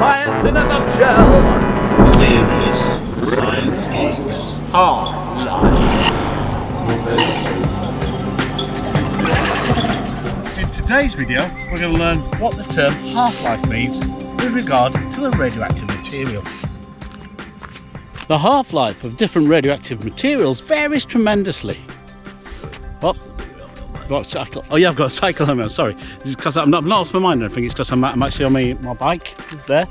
Science in a nutshell. Serious Science Geeks. Half-Life. In today's video, we're going to learn what the term half-life means with regard to a radioactive material. The half-life of different radioactive materials varies tremendously. What cycle? Oh yeah, I've got a cycle helmet, sorry. It's because I've not lost my mind or anything, it's because I'm actually on my bike. There.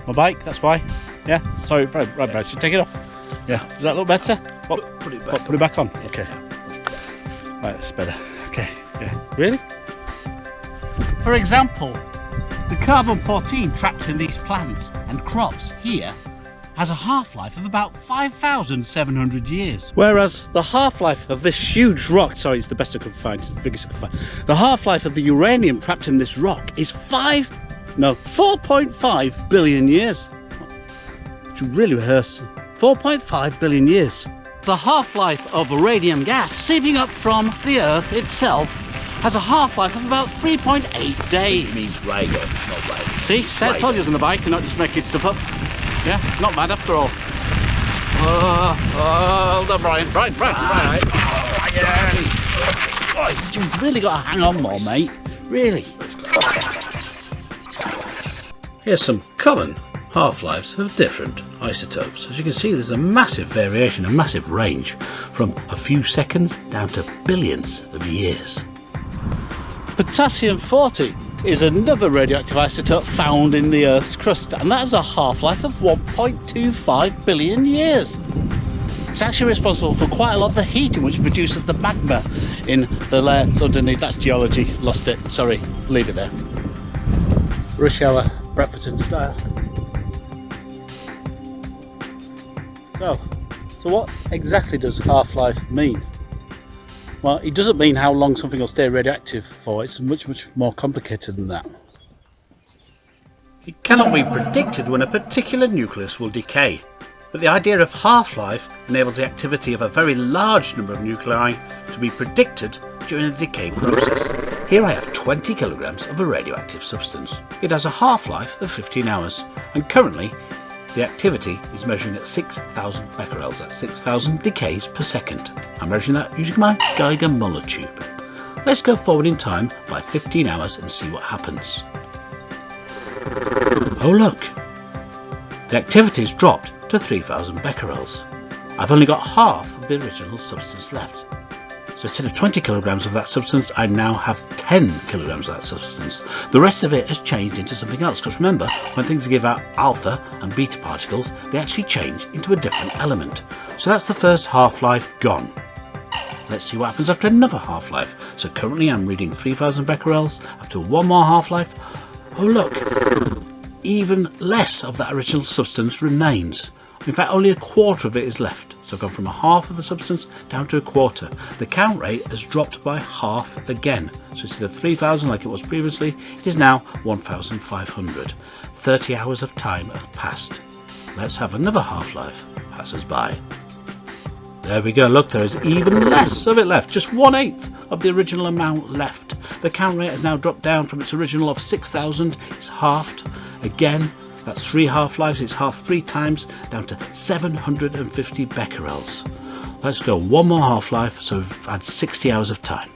My bike, that's why. Yeah, sorry, right, I should take it off. Yeah, does that look better? Put it back. Put it back on? Okay. Right, that's better. Okay, yeah. Really? For example, the carbon-14 trapped in these plants and crops here has a half-life of about 5,700 years. Whereas the half-life of this huge rock, sorry, it's the best I could find, it's the biggest I could find. The half-life of the uranium trapped in this rock is 4.5 billion years. Should really rehearse. 4.5 billion years. The half-life of radium gas seeping up from the Earth itself has a half-life of about 3.8 days. It means radon, not radon. See, I told you I was on the bike and not just making stuff up. Yeah, not bad after all. Hold on, Brian. Oh, you've really got to hang on more, mate. Really. Here's some common half-lives of different isotopes. As you can see, there's a massive variation, a massive range, from a few seconds down to billions of years. Potassium-40 is another radioactive isotope found in the Earth's crust, and that has a half-life of 1.25 billion years. It's actually responsible for quite a lot of the heat in which it produces the magma in the layers underneath. That's geology, lost it, sorry, leave it there. Rush hour, Bradford style. So what exactly does half-life mean? Well, it doesn't mean how long something will stay radioactive for. It's much more complicated than that. It cannot be predicted when a particular nucleus will decay, but the idea of half-life enables the activity of a very large number of nuclei to be predicted during the decay process. Here I have 20 kilograms of a radioactive substance. It has a half-life of 15 hours, and currently the activity is measuring at 6,000 becquerels, that's 6,000 decays per second. I'm measuring that using my Geiger Muller tube. Let's go forward in time by 15 hours and see what happens. Oh look, the activity's dropped to 3,000 becquerels. I've only got half of the original substance left. So instead of 20 kilograms of that substance, I now have 10 kilograms of that substance. The rest of it has changed into something else, because remember, when things give out alpha and beta particles, they actually change into a different element. So that's the first half-life gone. Let's see what happens after another half-life. So currently I'm reading 3,000 becquerels. After one more half-life, oh look, even less of that original substance remains. In fact, only a quarter of it is left. So I've gone from a half of the substance down to a quarter. The count rate has dropped by half again. So instead of 3,000 like it was previously, it is now 1,500. 30 hours of time have passed. Let's have another half-life passes by. There we go, look, there is even less of it left, just 1/8 of the original amount left. The count rate has now dropped down from its original of 6,000, it's halved again. That's 3 half-lives, it's half 3 times, down to 750 becquerels. Let's go one more half-life, so we've had 60 hours of time.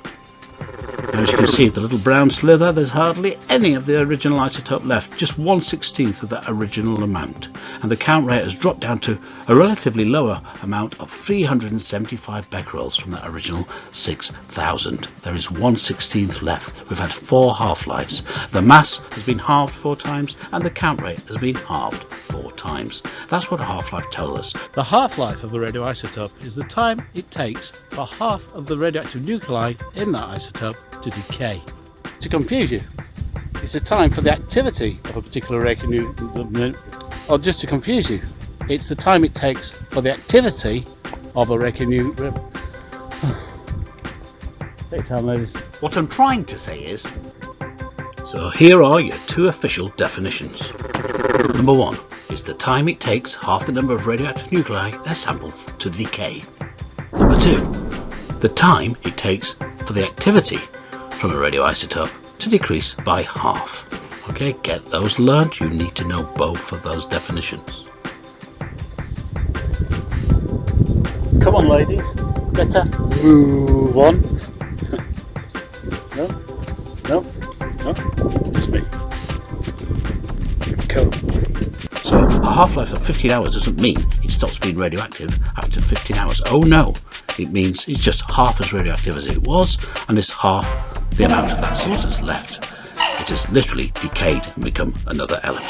Now as you can see, the little brown slither, there's hardly any of the original isotope left, just 1/16 of that original amount. And the count rate has dropped down to a relatively lower amount of 375 becquerels from that original 6,000. There is 1/16 left. We've had 4 half-lives. The mass has been halved 4 times, and the count rate has been halved 4 times. That's what a half-life tells us. The half-life of a radioisotope is the time it takes for half of the radioactive nuclei in that isotope to decay. To confuse you, it's the time for the activity of a particular radionuclide. Or just to confuse you, it's the time it takes for the activity of a radionuclide. Take time, ladies. What I'm trying to say is, so here are your 2 official definitions. Number 1 is the time it takes half the number of radioactive nuclei in a sample to decay. Number 2, the time it takes for the activity from a radioisotope to decrease by half. Okay, get those learned. You need to know both of those definitions. Come on, ladies. Better move on. No, no, no. Just me. Go. So a half-life of 15 hours doesn't mean it stops being radioactive after 15 hours. Oh no, it means it's just half as radioactive as it was, and it's half the amount of that substance left. It has literally decayed and become another element.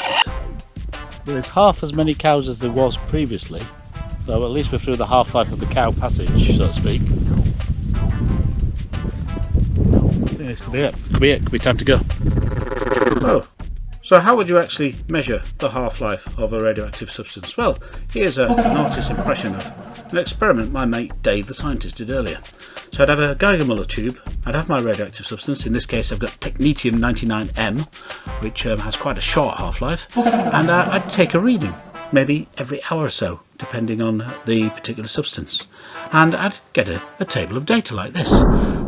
There's half as many cows as there was previously, so at least we're through the half-life of the cow passage, so to speak. This could be it. Could be time to go. Oh, so how would you actually measure the half-life of a radioactive substance? Well, here's an artist's impression of an experiment my mate Dave, the scientist, did earlier. So I'd have a Geiger-Müller tube, I'd have my radioactive substance, in this case I've got technetium-99m, which has quite a short half-life, and I'd take a reading, maybe every hour or so, depending on the particular substance. And I'd get a table of data like this.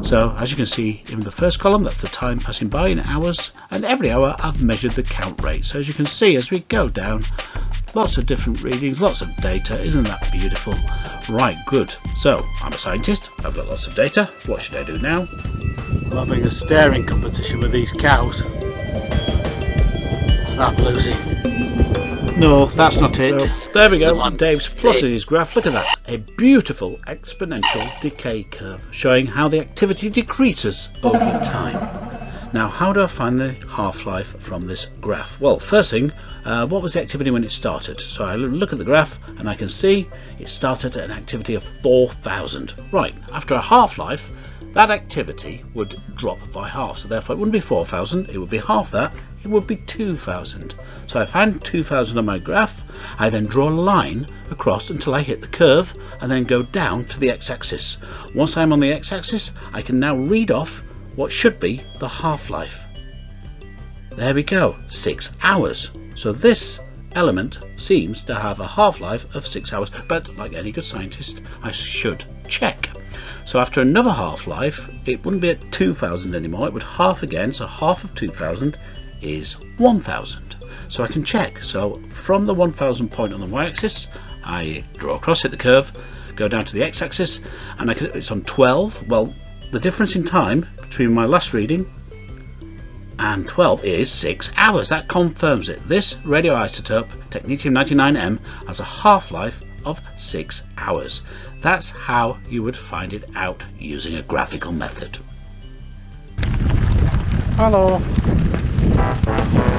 So as you can see in the first column, that's the time passing by in hours, and every hour I've measured the count rate. So as you can see, as we go down, lots of different readings, lots of data. Isn't that beautiful? Right, good. So I'm a scientist, I've got lots of data. What should I do now? I'm having a staring competition with these cows. I'm losing. No, that's not it. There we go. Dave's plotted his graph. Look at that. A beautiful exponential decay curve showing how the activity decreases over time. Now, how do I find the half-life from this graph? Well, first thing, what was the activity when it started? So I look at the graph and I can see it started at an activity of 4,000. Right, after a half-life, that activity would drop by half. So therefore it wouldn't be 4,000, it would be half that, it would be 2,000. So I found 2,000 on my graph. I then draw a line across until I hit the curve and then go down to the x-axis. Once I'm on the x-axis, I can now read off what should be the half-life. There we go, 6 hours. So this element seems to have a half-life of 6 hours, but like any good scientist, I should check. So after another half-life, it wouldn't be at 2,000 anymore, it would half again, so half of 2,000 is 1,000. So I can check. So from the 1,000 point on the y-axis, I draw across, hit the curve, go down to the x-axis, and it's on 12. Well, the difference in time between my last reading and 12 is 6 hours. That confirms it. This radioisotope, technetium-99m, has a half-life of 6 hours. That's how you would find it out using a graphical method. Hello.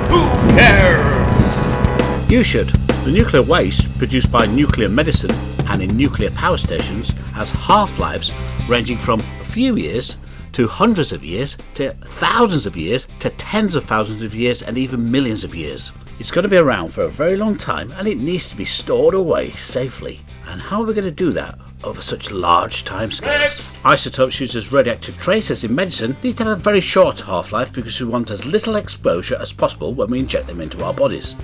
Who cares? You should. The nuclear waste produced by nuclear medicine and in nuclear power stations has half-lives ranging from a few years to hundreds of years to thousands of years to tens of thousands of years and even millions of years. It's going to be around for a very long time and it needs to be stored away safely. And how are we going to do that over such large timescales? Isotopes used as radioactive tracers in medicine need to have a very short half-life because we want as little exposure as possible when we inject them into our bodies.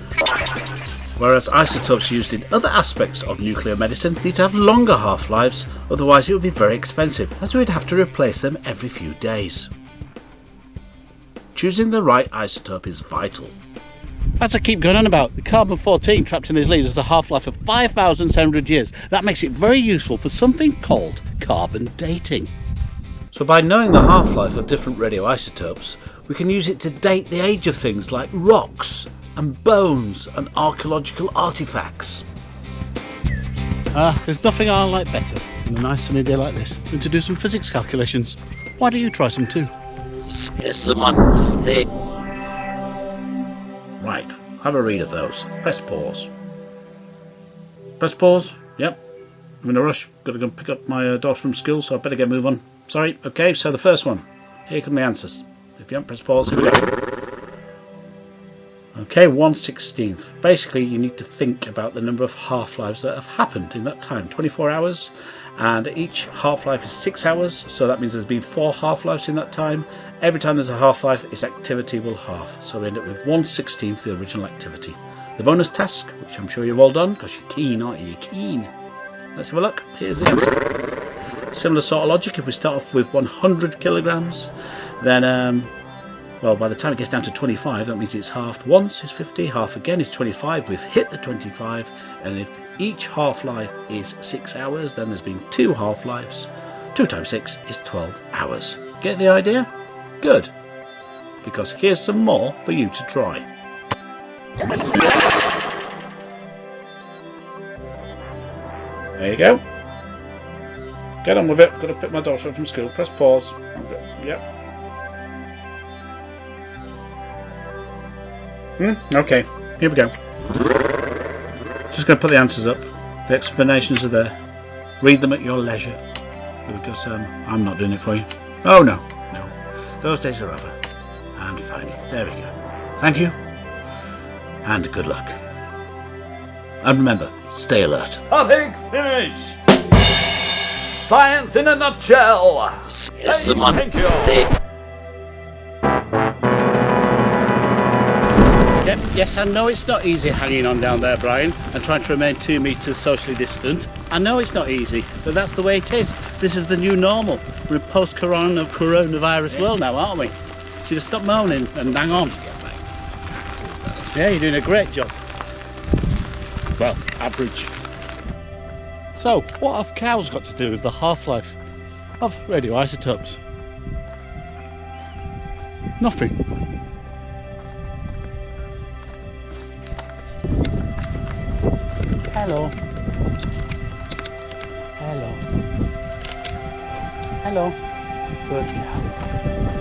Whereas isotopes used in other aspects of nuclear medicine need to have longer half-lives, otherwise it would be very expensive, as we'd have to replace them every few days. Choosing the right isotope is vital. As I keep going on about, the carbon-14 trapped in his lead has a half-life of 5,700 years. That makes it very useful for something called carbon dating. So by knowing the half-life of different radioisotopes, we can use it to date the age of things like rocks and bones and archaeological artifacts. There's nothing I like better on a nice sunny day like this than to do some physics calculations. Why don't you try some too? Right, have a read of those. Press pause. Press pause. Yep. I'm in a rush. Got to go pick up my daughter from school, so I better get move on. Sorry. Okay, so the first one. Here come the answers. If you haven't pressed pause, here we go. Okay, 1/16. Basically, you need to think about the number of half-lives that have happened in that time. 24 hours, and each half-life is 6 hours, so that means there's been 4 half-lives in that time. Every time there's a half-life, its activity will half. So we end up with 1/16 the original activity. The bonus task, which I'm sure you've all done, because you're keen, aren't you? You're keen. Let's have a look. Here's the answer. Similar sort of logic. If we start off with 100 kilograms, then Well, by the time it gets down to 25, that means it's halved once is 50, half again is 25. We've hit the 25, and if each half-life is 6 hours, then there's been 2 half-lives. 2 times 6 is 12 hours. Get the idea? Good. Because here's some more for you to try. There you go. Get on with it. Got to pick my daughter up from school. Press pause. Yep. Okay. Here we go. Just going to put the answers up. The explanations are there. Read them at your leisure. Because I'm not doing it for you. Oh no. No. Those days are over. And finally. There we go. Thank you. And good luck. And remember, stay alert. Topic finished. Science in a nutshell. Thank you. Yep, yes, I know it's not easy hanging on down there, Brian, and trying to remain 2 metres socially distant. I know it's not easy, but that's the way it is. This is the new normal. We're in post-coronavirus world now, aren't we? So you just stop moaning and hang on. Yeah, you're doing a great job. Well, average. So, what have cows got to do with the half-life of radioisotopes? Nothing. Hello. Hello. Hello. Good cow.